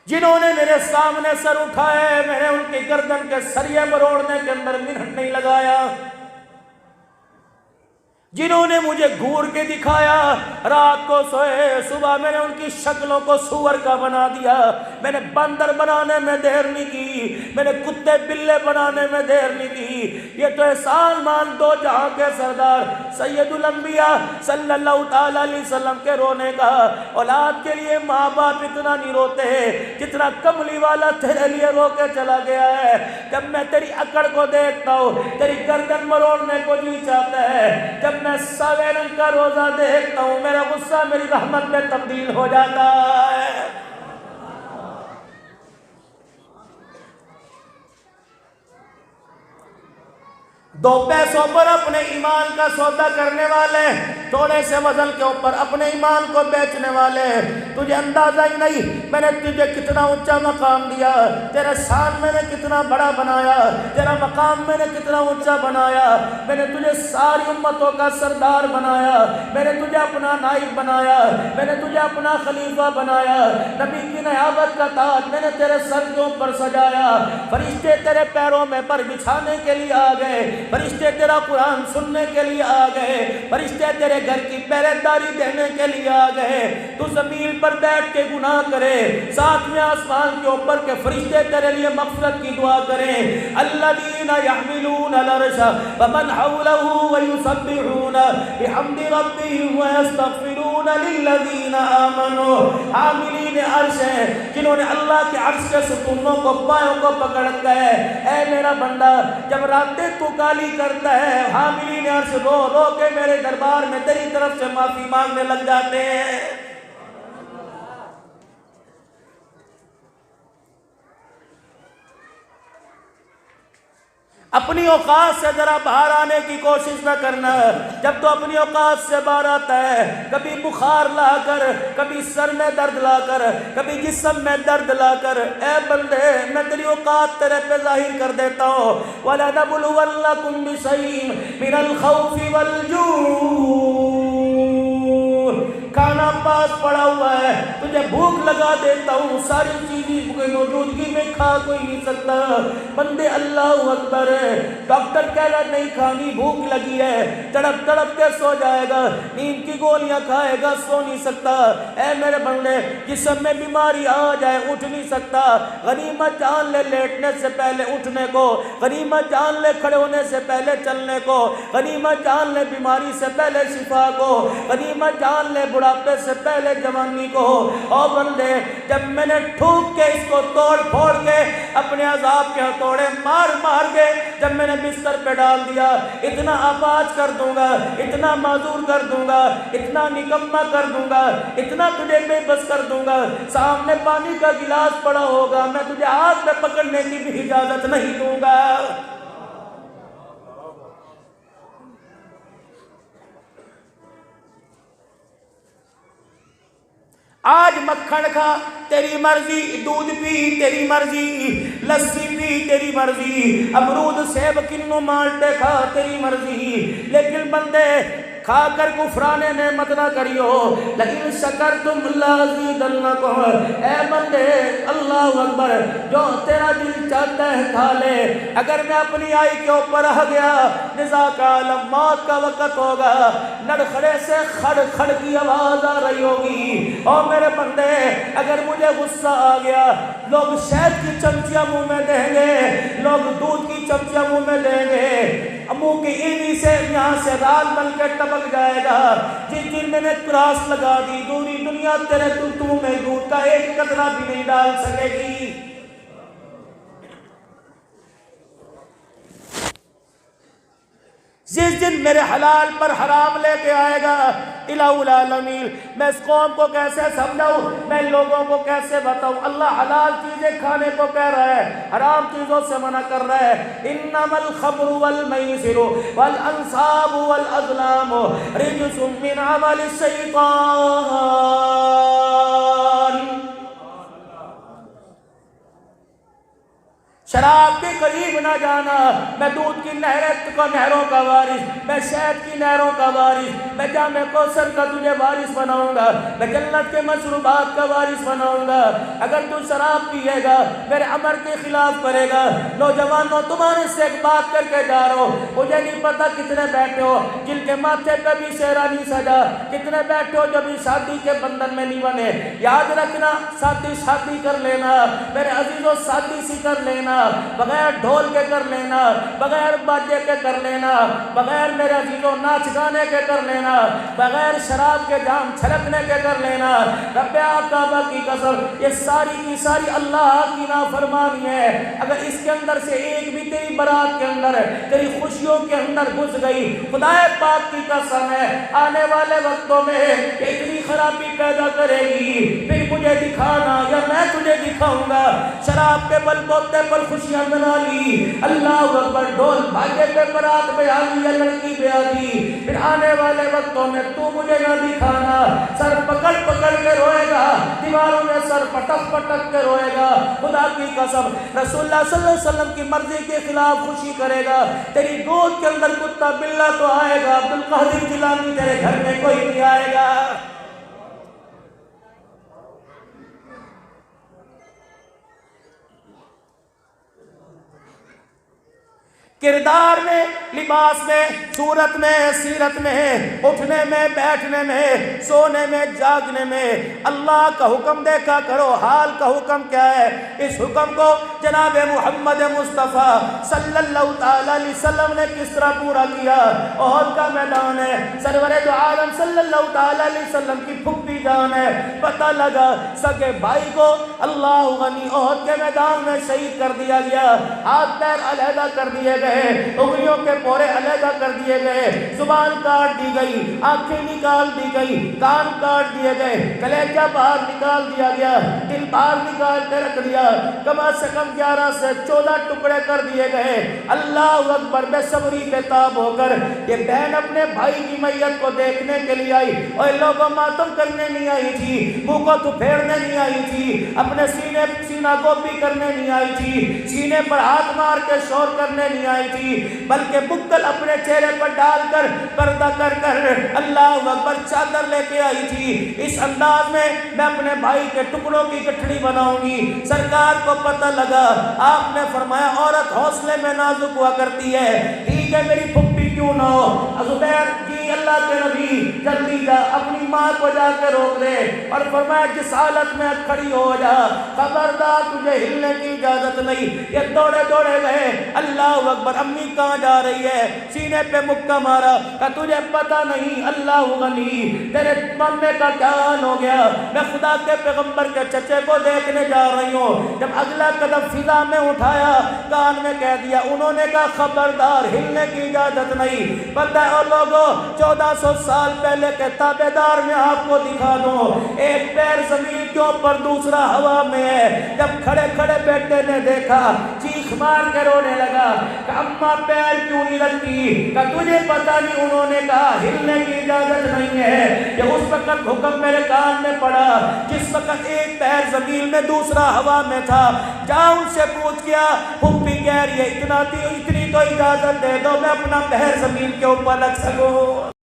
جنہوں نے میرے سامنے سر اٹھائے، میں نے ان کی گردن کے سریے مروڑنے کے اندر منٹ نہیں لگایا۔ جنہوں نے مجھے گھور کے دکھایا، رات کو سوئے، صبح میں نے ان کی شکلوں کو سور کا بنا دیا۔ میں نے بندر بنانے میں دیر نہیں کی، میں نے کتے بلے بنانے میں دیر نہیں کی۔ یہ تو احسان مان دو جہاں کے سردار سید الانبیاء صلی اللہ تعالی علیہ وسلم کے رونے کا۔ اولاد کے لیے ماں باپ اتنا نہیں روتے جتنا کملی والا تیرے لیے رو کے چلا گیا ہے۔ جب میں تیری اکڑ کو دیکھتا ہوں، تیری گردن مروڑنے کو جی چاہتا ہے۔ جب میں سوے رنگ کا روزہ دیکھتا ہوں، میرا غصہ میری رحمت میں تبدیل ہو جاتا ہے۔ دو پیسوں پر اپنے ایمان کا سودا کرنے والے، تھوڑے سے وزن کے اوپر اپنے ایمان کو بیچنے والے، تجھے اندازہ ہی نہیں میں نے تجھے کتنا اونچا مقام دیا، تیرا شان میں نے کتنا بڑا بنایا، تیرا مقام میں نے کتنا اونچا بنایا۔ میں نے تجھے ساری امتوں کا سردار بنایا، میں نے تجھے اپنا نائب بنایا، میں نے تجھے اپنا خلیفہ بنایا، نبی کی نیابت کا تاج میں نے تیرے سر کے اوپر سجایا۔ فرشتے تیرے پیروں میں پر بچھانے کے لیے آ گئے، فرشتے تیرا قرآن سننے کے لیے آ گئے، فرشتے تیرے گھر کی پہرے داری دینے کے لیے آ گئے۔ تو زمین پر بیٹھ کے گناہ کرے، ساتویں آسمان کے اوپر کے فرشتے تیرے لیے مغفرت کی دعا کریں۔ الذین یحملون العرش ومن حولہ ویسبحون بحمد ربہم ویستغفرون للذین آمنوا۔ حاملین عرش ہیں جنہوں نے اللہ کے عرش کے ستونوں کو پایوں کو پکڑ گئے۔ اے میرا بندہ، جب راتیں تو کالی کرتا ہے، حاملین عرش رو رو کے میرے دربار میں تیری طرف سے معافی مانگنے لگ جاتے ہیں۔ اپنی اوقات سے ذرا باہر آنے کی کوشش نہ کرنا۔ جب تو اپنی اوقات سے باہر آتا ہے، کبھی بخار لا کر، کبھی سر میں درد لا کر، کبھی جسم میں درد لا کر، اے بندے میں تیری اوقات تیرے پہ ظاہر کر دیتا ہوں۔ وَلَنَبْلُوَنَّكُمْ بِشَيْءٍ مِّنَ الْخَوْفِ وَالْجُوعِ۔ کھانا پاس پڑا ہوا ہے، تجھے بھوک لگا دیتا ہوں، ساری چیزیں کوئی موجودگی میں کھا کوئی نہیں سکتا۔ بندے اللہ اکبر ہے، ڈاکٹر کہہ رہا نہیں کھانی، بھوک لگی ہے، تڑپ تڑپ کے سو جائے گا، نیند کی گولیاں کھائے گا، سو نہیں سکتا۔ اے میرے بندے، جسم میں بیماری آ جائے اٹھ نہیں سکتا، غنیمت جان لے لیٹنے سے پہلے اٹھنے کو، غنیمت جان لے کھڑے ہونے سے پہلے چلنے کو، غنیمت جان لے بیماری سے پہلے شفا کو، غنیمت جان لے بڑھاپے سے پہلے جوانی کو۔ او بندے، جب میں نے ٹھوک کے اس کو توڑ پھوڑ کے اپنے عذاب کے ہتھوڑے مار مار کے جب میں نے بستر پہ ڈال دیا، اتنا آباد کر دوں گا، اتنا معذور کر دوں گا، اتنا نکمہ کر دوں گا، اتنا تجھے بے بس کر دوں گا، سامنے پانی کا گلاس پڑا ہوگا، میں تجھے ہاتھ میں پکڑنے کی بھی اجازت نہیں دوں گا۔ آج مکھن کھا تیری مرضی، دودھ پی تیری مرضی، لسی پی تیری مرضی، امرود سیب کنو مالٹے کھا تیری مرضی، لیکن بندے کھا کر کفران نعمت نہ کریو۔ لیکن شکرتم لازیدنکم، اے بندے اللہ اکبر، جو تیرا دل چاہتا ہے کھا لے۔ اگر میں اپنی آئی کے اوپر آ گیا، نزا کا عالم موت کا وقت ہوگا، نڑکھڑے سے کھڑ کھڑ کی آواز آ رہی ہوگی۔ اور میرے بندے، اگر مجھے غصہ آ گیا، لوگ شہد کی چمچیاں منہ میں دیں گے، لوگ دودھ کی چمچیاں منہ میں دیں گے، منہ کی اینی سے یہاں سے رال بن کے ٹپک جائے گا۔ جس دن میں نے کراس لگا دی، دوری دنیا تیرے تلتو میں دودھ کا ایک قطرہ بھی نہیں ڈال سکے گی۔ جس دن میرے حلال پر حرام لے کے آئے گا، الہ العالمین، میں اس قوم کو کیسے سمجھاؤں، میں لوگوں کو کیسے بتاؤں؟ اللہ حلال چیزیں کھانے کو کہہ رہا ہے، حرام چیزوں سے منع کر رہا ہے۔ انما الخمر والمیسر والانصاب والازلام رجس من عمل الشیطان۔ شراب کے قریب نہ جانا، میں دودھ کی نہروں کا وارث، میں شہد کی نہروں کا وارث، میں جامع کوثر کا تجھے وارث بناؤں گا، میں جنت کے مشروبات کا وارث بناؤں گا۔ اگر تو شراب پیے گا، میرے امر کے خلاف کرے گا۔ نوجوانوں تمہارے سے ایک بات کر کے جا رہا ہوں، مجھے نہیں پتا کتنے بیٹھے ہو جن کے ماتھے پہ بھی سہرا نہیں سجا، کتنے بیٹھے ہو جو بھی شادی کے بندھن میں نہیں بنے۔ یاد رکھنا، شادی کر لینا میرے عزیزوں، شادی سی کر لینا، بغیر ڈھول کے کر لینا، بغیر باجے کے کر لینا، بغیر میرے عزیزوں ناچ گانے کے کر لینا، بغیر شراب کے جام چھلکنے کے کر لینا۔ رب کعبہ کی قسم، یہ ساری کی ساری اللہ کی نافرمانی ہے۔ اگر اس کے اندر سے ایک بھی تیری برات کے اندر، تیری خوشیوں کے اندر گھس گئی، خدا پاک کی قسم ہے آنے والے وقتوں میں یہ اتنی خرابی پیدا کرے گی، پھر مجھے دکھانا یا میں تجھے دکھاؤں گا۔ شراب کے بل بوتے پر خوشیاں منا لی، اللہ اکبر، ڈھول بھاگے پہ برات بیا لی یا لڑکی بیا لی، پھر آنے والے وقتوں میں تو مجھے نہ دکھانا۔ سر پکڑ پکڑ کے روئے گا، دیواروں میں سر پٹک پٹک کے روئے گا۔ خدا کی قسم، رسول اللہ صلی اللہ علیہ وسلم کی مرضی کے خلاف خوشی کرے گا، تیری گود کے اندر کتا بلا تو آئے گا، عبدالقادر جیلانی تیرے گھر میں کوئی نہیں آئے گا۔ کردار میں، لباس میں، صورت میں، سیرت میں، اٹھنے میں، بیٹھنے میں، سونے میں، جاگنے میں اللہ کا حکم دیکھا کرو۔ حال کا حکم کیا ہے؟ اس حکم کو جناب محمد مصطفیٰ صلی اللہ تعالی علیہ وسلم نے کس طرح پورا کیا؟ احد کا میدان ہے، سرور دو عالم صلی اللہ تعالی علیہ وسلم کی پھپھی جان ہے، پتہ لگا سگے بھائی کو اللہ غنی احد کے میدان میں شہید کر دیا گیا، ہاتھ پیر علیحدہ کر دیے گئے، انگلیوں کے پورے علیحدہ کر دیے گئے، زبان کاٹ دی گئی، آنکھیں نکال دی گئی، کان کاٹ دیے گئے، کلیجہ باہر نکال دیا گیا، دل باہر نکال کے رکھ دیا، کم سے کم 11 سے 14 ٹکڑے کر دیے گئے۔ اللہ اکبر، بے صبری بے تاب ہو کر یہ بہن اپنے بھائی کی میت کو دیکھنے کے لیے آئی، اور لوگوں ماتم کرنے نہیں آئی تھی، منہ کو تو پھیرنے نہیں آئی تھی، اپنے سینہ گوبی کرنے نہیں آئی تھی، سینے پر ہاتھ مار کے شور کرنے نہیں آئی تھی، بلکہ بکل اپنے چہرے پر ڈال کر پردہ کر کر اللہ اکبر چادر لے کے آئی تھی۔ اس انداز میں میں اپنے بھائی کے ٹکڑوں کی گٹھڑی بناؤں گی۔ سرکار کو پتہ لگا، آپ نے فرمایا عورت حوصلے میں نازک ہوا کرتی ہے، ٹھیک ہے میری پھپھی کیوں نہ ہو، زبیر جی اللہ کے نبی جلدی جا اپنی ماں کو جا کے روک دے، اور فرمایا جس حالت میں کھڑی ہو جا، خبردار تجھے ہلنے کی اجازت نہیں۔ یہ دوڑے دوڑے گئے، اللہ اکبر، امی کہاں جا رہی ہے؟ سینے پہ مکہ مارا، کہ تجھے پتہ نہیں اللہ غنی تیرے مامے کا کیا حال ہو گیا؟ میں خدا کے پیغمبر کے چچے کو دیکھنے جا رہی ہوں۔ جب اگلا قدم فضا میں اٹھایا، کان میں کہہ دیا، انہوں نے کہا خبردار ہلنے کی اجازت نہیں۔ پتہ ہے اور لوگوں، 1400 سال پہلے کے تابعدار میں آپ کو دکھا دوں، ایک پیر زمین کے اوپر دوسرا ہوا میں ہے۔ جب کھڑے کھڑے بیٹے نے دیکھا، چیخ مار کے رونے لگا کہ اماں پیر کیوں نہیں رکھتی؟ کہ تجھے پتہ نہیں، انہوں نے کہا ہلنے کی اجازت نہیں ہے۔ یہ اس وقت حکم میرے کان میں پڑا جس وقت ایک پیر زمین میں دوسرا ہوا میں تھا۔ جا ان سے پوچھ گیا، پھپھی کہہ رہی ہے اتنی تو اجازت دے دو میں اپنا پیر زمین کے اوپر رکھ سکوں۔